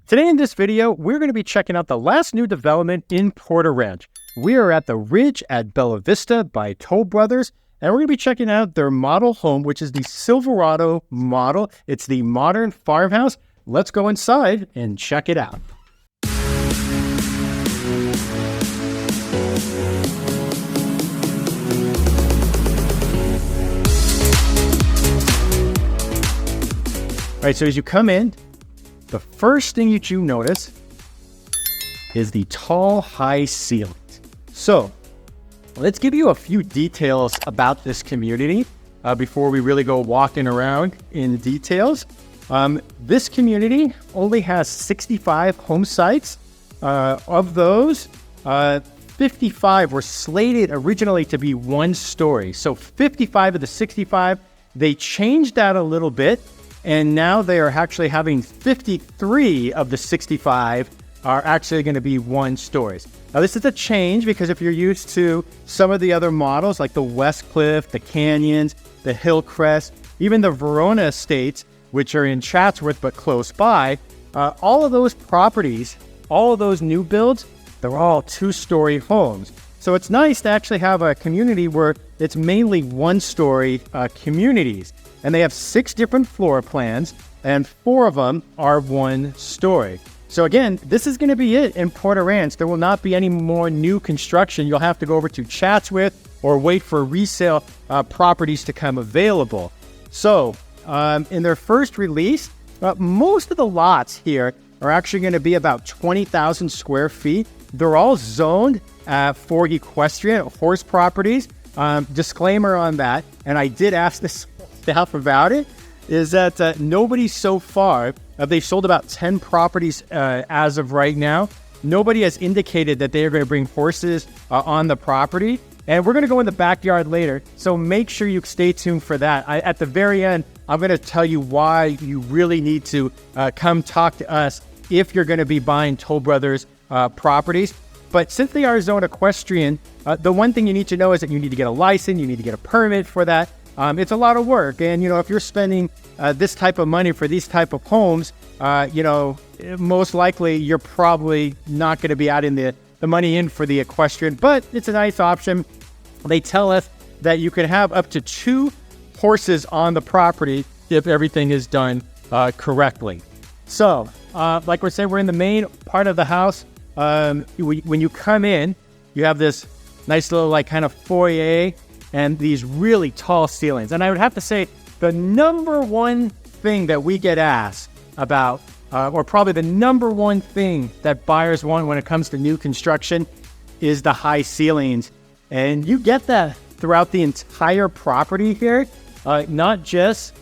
Today in this video, we're going to be checking out the last new development in Porter Ranch. We are at the Ridge at Bella Vista by Toll Brothers, and we're going to be checking out their model home, which is the Silverado model. It's the modern farmhouse. Let's go inside and check it out. All right, so as you come in, the first thing that you notice is the tall, high ceilings. So let's give you a few details about this community before we really go walking around in details. This community only has 65 home sites. Of those, 55 were slated originally to be one story. So 55 of the 65, they changed that a little bit. And now they are actually having 53 of the 65 are actually going to be one stories. Now this is a change because if you're used to some of the other models like the West Cliff, the Canyons, the Hillcrest, even the Verona estates, which are in Chatsworth but close by, all of those properties, all of those new builds, they're all two-story homes. So it's nice to actually have a community where it's mainly one-story communities. And they have 6 different floor plans, and 4 of them are one story. So again, this is going to be it in Porter Ranch. There will not be any more new construction. You'll have to go over to Chatsworth or wait for resale properties to come available. So in their first release, most of the lots here are actually going to be about 20,000 square feet. They're all zoned for equestrian horse properties. Disclaimer on that, and I did ask this staff about it, is that nobody so far, they've sold about 10 properties as of right now. Nobody has indicated that they are going to bring horses on the property. And we're going to go in the backyard later, so make sure you stay tuned for that. At the very end, I'm going to tell you why you really need to come talk to us if you're going to be buying Toll Brothers properties. But since they are zoned equestrian, the one thing you need to know is that you need to get a license, you need to get a permit for that. It's a lot of work. And, if you're spending this type of money for these type of homes, most likely you're probably not going to be adding the money in for the equestrian, but it's a nice option. They tell us that you can have up to 2 horses on the property if everything is done correctly. So, like we're saying, we're in the main part of the house. When you come in, you have this nice little kind of foyer and these really tall ceilings. And I would have to say the number one thing that we get asked about, or probably the number one thing that buyers want when it comes to new construction, is the high ceilings. And you get that throughout the entire property here, not just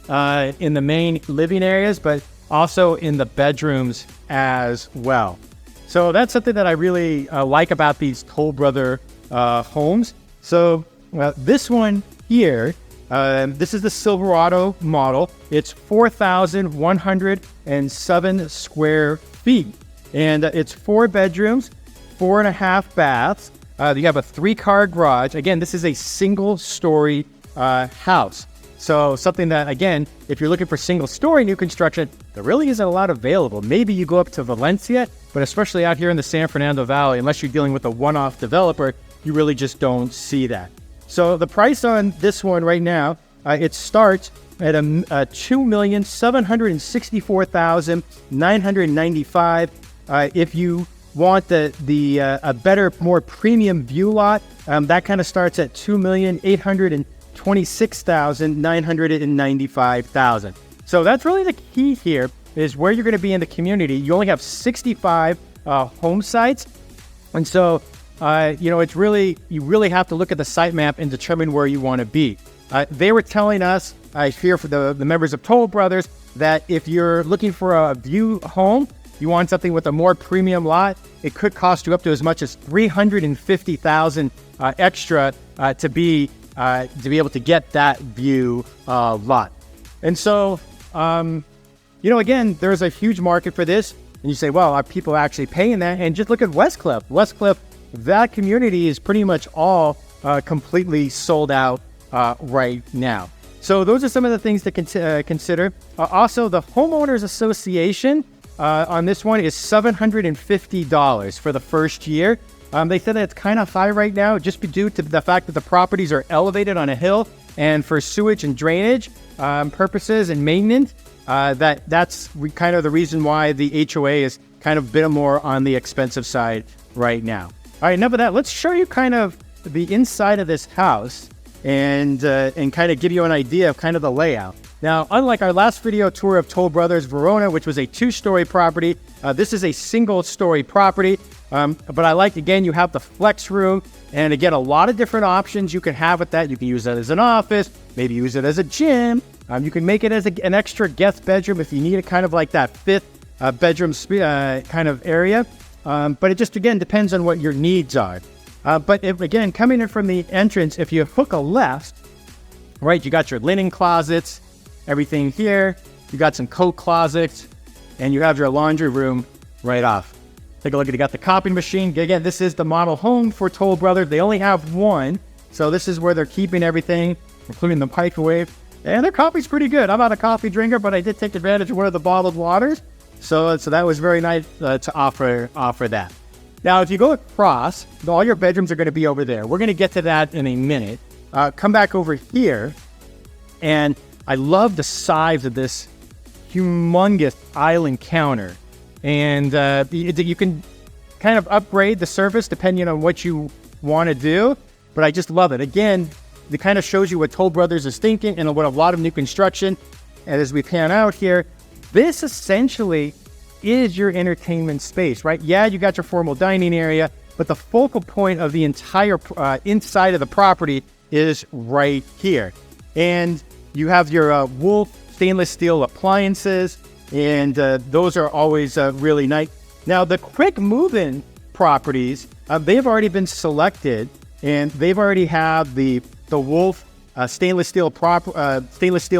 in the main living areas, but also in the bedrooms as well. So that's something that I really like about these Toll Brother homes. So this one here, this is the Silverado model. It's 4,107 square feet. And it's 4 bedrooms, 4.5 baths. You have a 3-car garage. Again, this is a single-story house. So something that, again, if you're looking for single-story new construction, there really isn't a lot available. Maybe you go up to Valencia, but especially out here in the San Fernando Valley, unless you're dealing with a one-off developer, you really just don't see that. So the price on this one right now, it starts at $2,764,995. If you want a better, more premium view lot, that kind of starts at $2,826,995. So that's really the key here, is where you're going to be in the community. You only have 65 home sites, and so it's really, you really have to look at the site map and determine where you want to be. They were telling us, I fear for the members of Toll Brothers, that if you're looking for a view home, you want something with a more premium lot, it could cost you up to as much as $350,000 extra to be able to get that view lot. And so, again, there's a huge market for this. And you say, well, are people actually paying that? And just look at West Cliff. West Cliff, that community is pretty much all completely sold out right now. So those are some of the things to consider. Also, the Homeowners Association on this one is $750 for the first year. They said that it's kind of high right now just due to the fact that the properties are elevated on a hill, and for sewage and drainage purposes and maintenance, that's kind of the reason why the HOA is kind of a bit more on the expensive side right now. All right, enough of that. Let's show you kind of the inside of this house and kind of give you an idea of kind of the layout. Now, unlike our last video tour of Toll Brothers Verona, which was a 2-story property, this is a single-story property. But I like, again, you have the flex room, and again, a lot of different options you can have with that. You can use it as an office, maybe use it as a gym. You can make it as an extra guest bedroom if you need it, kind of like that 5th bedroom kind of area. But it just, again, depends on what your needs are. But again, coming in from the entrance, if you hook a left, right, you got your linen closets, everything here. You got some coat closets, and you have your laundry room right off. Take a look at, you got the copy machine. Again, this is the model home for Toll Brothers. They only have one, so this is where they're keeping everything, including the microwave. And their coffee's pretty good. I'm not a coffee drinker, but I did take advantage of one of the bottled waters. So that was very nice to offer that. Now, if you go across, all your bedrooms are going to be over there. We're going to get to that in a minute. Come back over here, and I love the size of this humongous island counter. And you can kind of upgrade the surface depending on what you want to do. But I just love it. Again, it kind of shows you what Toll Brothers is thinking and what a lot of new construction. And as we pan out here, this essentially is your entertainment space, right? Yeah, you got your formal dining area, but the focal point of the entire inside of the property is right here. And you have your Wolf stainless steel appliances, and those are always really nice. Now, the quick move-in properties, they've already been selected, and they've already have the Wolf stainless steel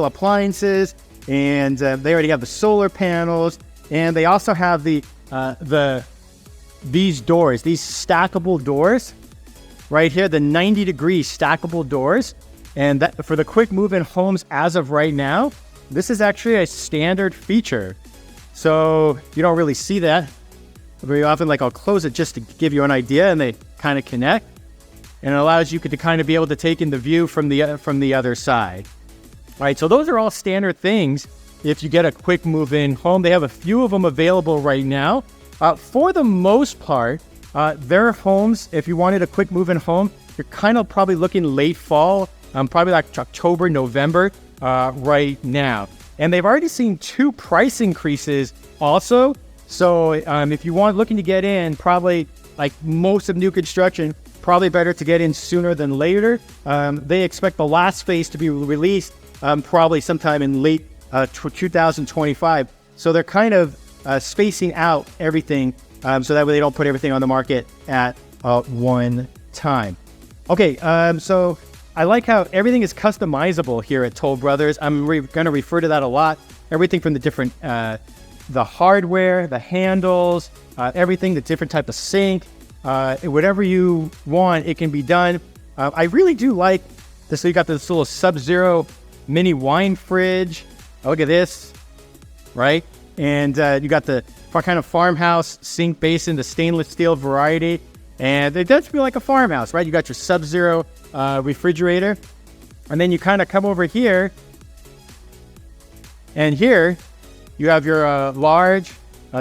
appliances, and they already have the solar panels, and they also have these doors, these stackable doors right here, the 90-degree stackable doors. And that, for the quick move-in homes as of right now, this is actually a standard feature. So you don't really see that very often. Like, I'll close it just to give you an idea, and they kind of connect. And it allows you to kind of be able to take in the view from the other side. All right, so those are all standard things if you get a quick move-in home. They have a few of them available right now. For the most part, their homes, if you wanted a quick move-in home, you're kind of probably looking late fall, probably like October, November right now. And they've already seen 2 price increases also. So if you want looking to get in, probably like most of new construction, probably better to get in sooner than later. They expect the last phase to be released probably sometime in late 2025. So they're kind of spacing out everything so that way they don't put everything on the market at one time. Okay, so I like how everything is customizable here at Toll Brothers. I'm going to refer to that a lot. Everything from the different, the hardware, the handles, everything, the different type of sink, whatever you want, it can be done. I really do like this. So you got this little Sub-Zero mini wine fridge. Oh, look at this, right? And you got the kind of farmhouse sink basin, the stainless steel variety. And it does feel like a farmhouse, right? You got your Sub-Zero refrigerator. And then you kind of come over here. And here you have your large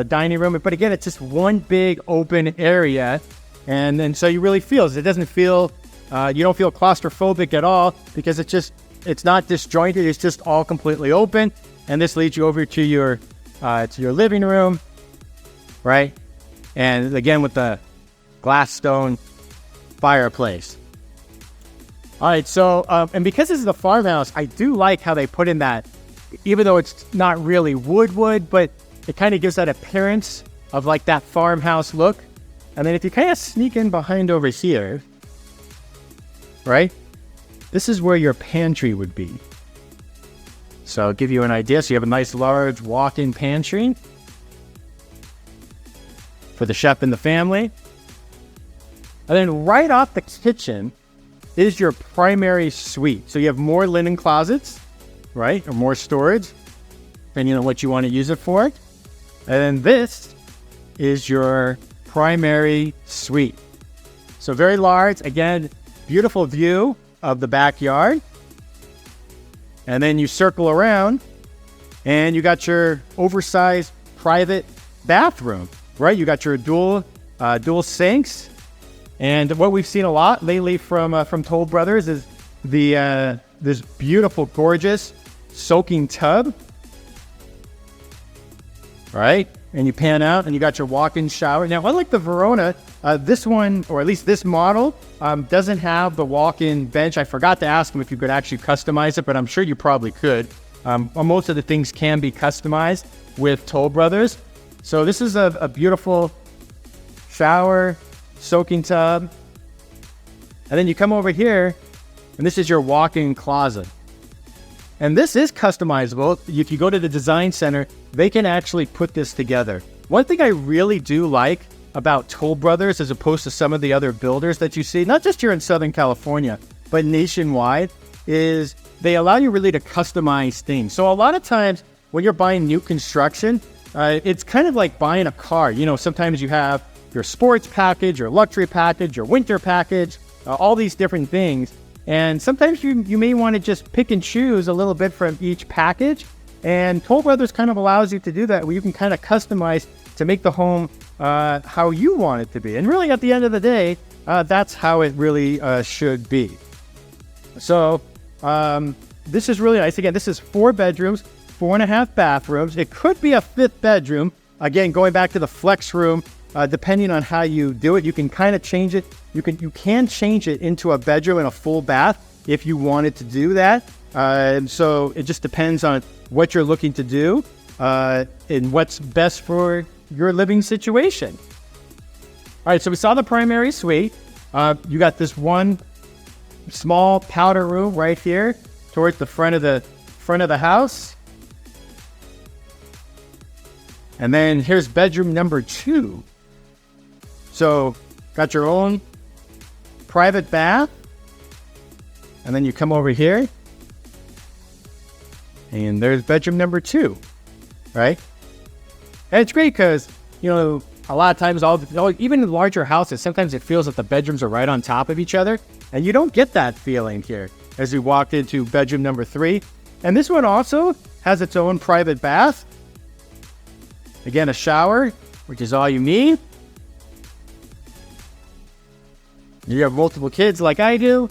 dining room. But again, it's just one big open area. And then so you really feel it. It doesn't feel, you don't feel claustrophobic at all because it's not disjointed. It's just all completely open. And this leads you over to your living room, right? And again, with the glass stone fireplace. All right, so, and because this is a farmhouse, I do like how they put in that, even though it's not really wood, but it kind of gives that appearance of like that farmhouse look. And then if you kind of sneak in behind over here, right? This is where your pantry would be. So I'll give you an idea. So you have a nice large walk-in pantry for the chef and the family. And then right off the kitchen is your primary suite. So you have more linen closets, right? Or more storage, depending on what you want to use it for. And And then this is your primary suite. So very large, again, beautiful view of the backyard. And then you circle around and you got your oversized private bathroom, right? You got your dual sinks. And what we've seen a lot lately from Toll Brothers is this beautiful, gorgeous soaking tub, right? And you pan out and you got your walk-in shower. Now, unlike the Verona, this one, or at least this model, doesn't have the walk-in bench. I forgot to ask them if you could actually customize it, but I'm sure you probably could. Most of the things can be customized with Toll Brothers. So this is a beautiful shower, soaking tub. And then you come over here, and this is your walk-in closet. And this is customizable. If you go to the design center, they can actually put this together. One thing I really do like about Toll Brothers, as opposed to some of the other builders that you see, not just here in Southern California, but nationwide, is they allow you really to customize things. So a lot of times when you're buying new construction, it's kind of like buying a car. You know, sometimes you have your sports package, your luxury package, your winter package, all these different things. And sometimes you may want to just pick and choose a little bit from each package. And Toll Brothers kind of allows you to do that, where you can kind of customize to make the home how you want it to be. And really, at the end of the day, that's how it really should be. So this is really nice. Again, this is 4 bedrooms, 4.5 bathrooms. It could be a 5th bedroom. Again, going back to the flex room, depending on how you do it, you can kind of change it. You can change it into a bedroom and a full bath if you wanted to do that. So it just depends on what you're looking to do and what's best for your living situation. All right, so we saw the primary suite. You got this one small powder room right here towards the front of the house. And then here's bedroom number 2. So got your own private bath. And then you come over here. And there's bedroom number 2, right? And it's great because, you know, a lot of times, even in larger houses, sometimes it feels that the bedrooms are right on top of each other. And you don't get that feeling here as we walked into bedroom number 3. And this one also has its own private bath. Again, a shower, which is all you need. You have multiple kids like I do,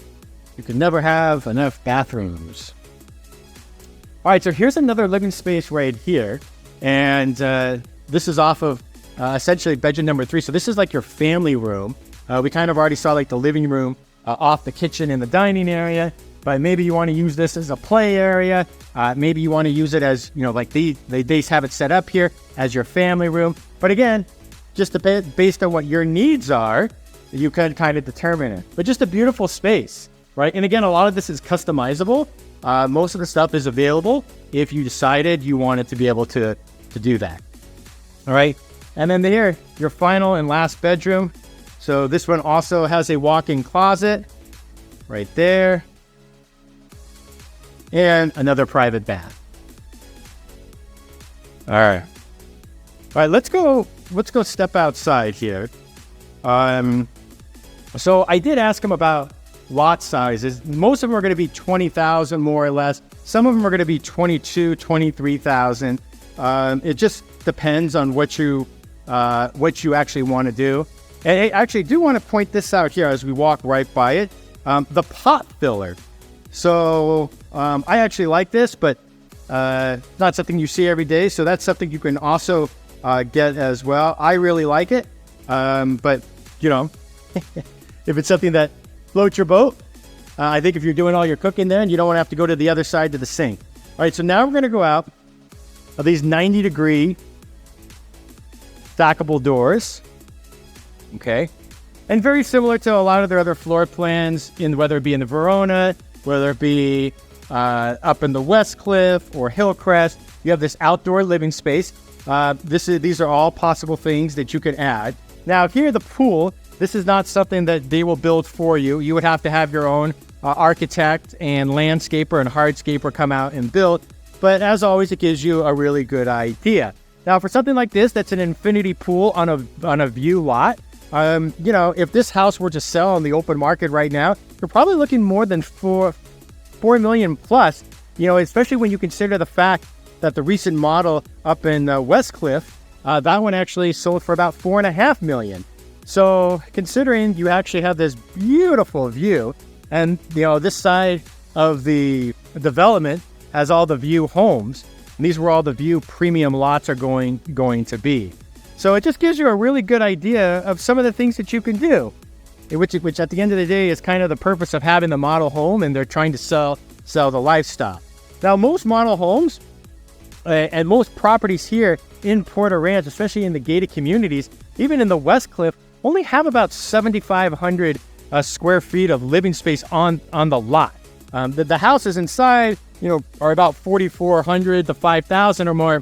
you can never have enough bathrooms. All right, so here's another living space right here. And this is off of essentially bedroom number 3. So this is like your family room. We kind of already saw like the living room off the kitchen and the dining area. But maybe you want to use this as a play area. Maybe you want to use it as, you know, like they have it set up here as your family room. But again, just a bit based on what your needs are, you can kind of determine it. But just a beautiful space, right? And again, a lot of this is customizable. Most of the stuff is available if you decided you wanted to be able to do that. All right. And then here, your final and last bedroom. So this one also has a walk-in closet right there. And another private bath. All right. All right, let's go step outside here. So I did ask him about lot sizes. Most of them are going to be 20,000 more or less. Some of them are going to be 22, 23,000. It just depends on what you actually want to do. And I actually do want to point this out here as we walk right by it. The pot filler. So I actually like this, but not something you see every day. So that's something you can also get as well. I really like it. But, you know, if it's something that floats your boat, I think if you're doing all your cooking there and you don't want to have to go to the other side to the sink. All right, so now we're going to go out of these 90-degree stackable doors. Okay. And very similar to a lot of their other floor plans, whether it be in the Verona, whether it be up in the West Cliff or Hillcrest, you have this outdoor living space. These are all possible things that you can add. Now here, the pool, this is not something that they will build for you. You would have to have your own architect and landscaper and hardscaper come out and build. But as always, it gives you a really good idea. Now, for something like this, that's an infinity pool on a view lot. If this house were to sell on the open market right now, you're probably looking more than $4 million plus. Especially when you consider the fact that the recent model up in West Cliff, that one actually sold for about $4.5 million. So considering you actually have this beautiful view, and this side of the development has all the view homes, and these were all the view premium lots are going to be. So it just gives you a really good idea of some of the things that you can do, which at the end of the day is kind of the purpose of having the model home, and they're trying to sell the lifestyle. Now, most model homes and most properties here in Porter Ranch, especially in the gated communities, even in the West Cliff, only have about 7,500 square feet of living space on the lot. The houses inside, are about 4,400 to 5,000 or more,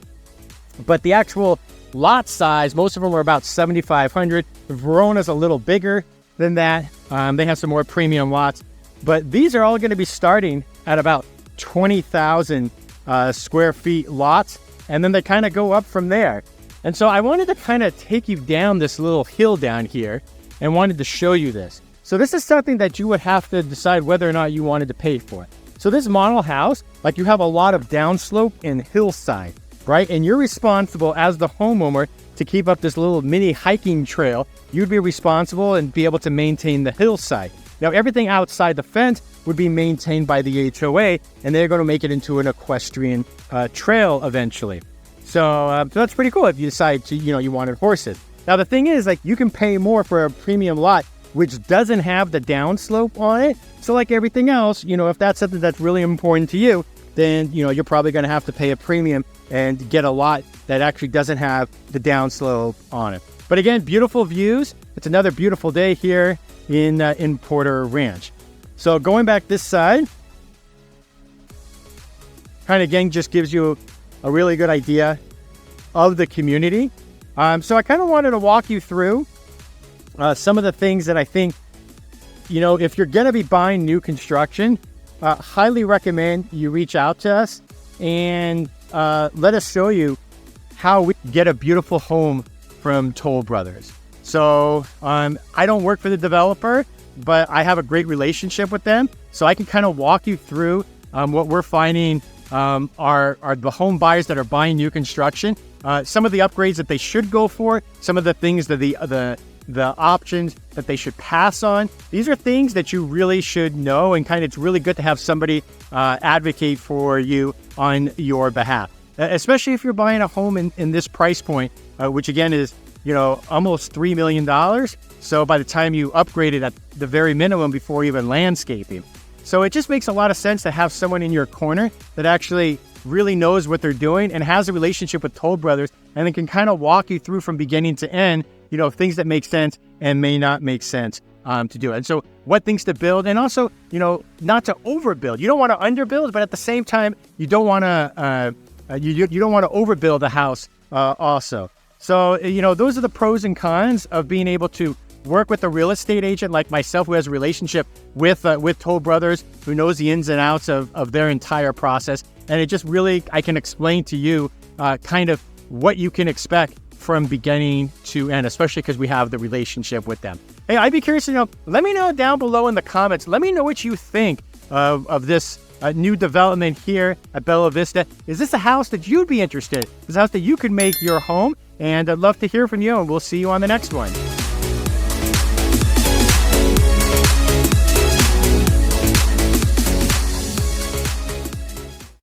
but the actual lot size, most of them are about 7,500. Verona's a little bigger than that. They have some more premium lots, but these are all going to be starting at about 20,000 square feet lots, and then they kind of go up from there. And so I wanted to kind of take you down this little hill down here and wanted to show you this. So this is something that you would have to decide whether or not you wanted to pay for. So this model house, like, you have a lot of downslope and hillside, right? And you're responsible as the homeowner to keep up this little mini hiking trail. You'd be responsible and be able to maintain the hillside. Now, everything outside the fence would be maintained by the HOA, and they're going to make it into an equestrian trail eventually. So that's pretty cool if you decide to, you wanted horses. Now, the thing is, like, you can pay more for a premium lot which doesn't have the downslope on it. So like everything else, if that's something that's really important to you, then, you're probably going to have to pay a premium and get a lot that actually doesn't have the downslope on it. But again, beautiful views. It's another beautiful day here in Porter Ranch. So going back this side, kind of again just gives you a really good idea of the community. So I kind of wanted to walk you through some of the things that I think, if you're going to be buying new construction, highly recommend you reach out to us and let us show you how we get a beautiful home from Toll Brothers. So I don't work for the developer, but I have a great relationship with them. So I can kind of walk you through what we're finding are the home buyers that are buying new construction. Some of the upgrades that they should go for, some of the things that the options that they should pass on. These are things that you really should know, and kind of it's really good to have somebody advocate for you on your behalf, especially if you're buying a home in this price point, which again is almost $3 million. So by the time you upgrade it at the very minimum before even landscaping. So it just makes a lot of sense to have someone in your corner that actually really knows what they're doing and has a relationship with Toll Brothers, and then can kind of walk you through from beginning to end, things that make sense and may not make sense to do it. And so what things to build, and also, not to overbuild. You don't want to underbuild, but at the same time, you don't want to you don't want to overbuild a house also. So, those are the pros and cons of being able to work with a real estate agent like myself, who has a relationship with Toll Brothers, who knows the ins and outs of their entire process. And it just really, I can explain to you kind of what you can expect from beginning to end, especially because we have the relationship with them. Hey, I'd be curious to know, let me know down below in the comments. Let me know what you think of this new development here at Bella Vista. Is this a house that you'd be interested in? Is this a house that you could make your home? And I'd love to hear from you, and we'll see you on the next one.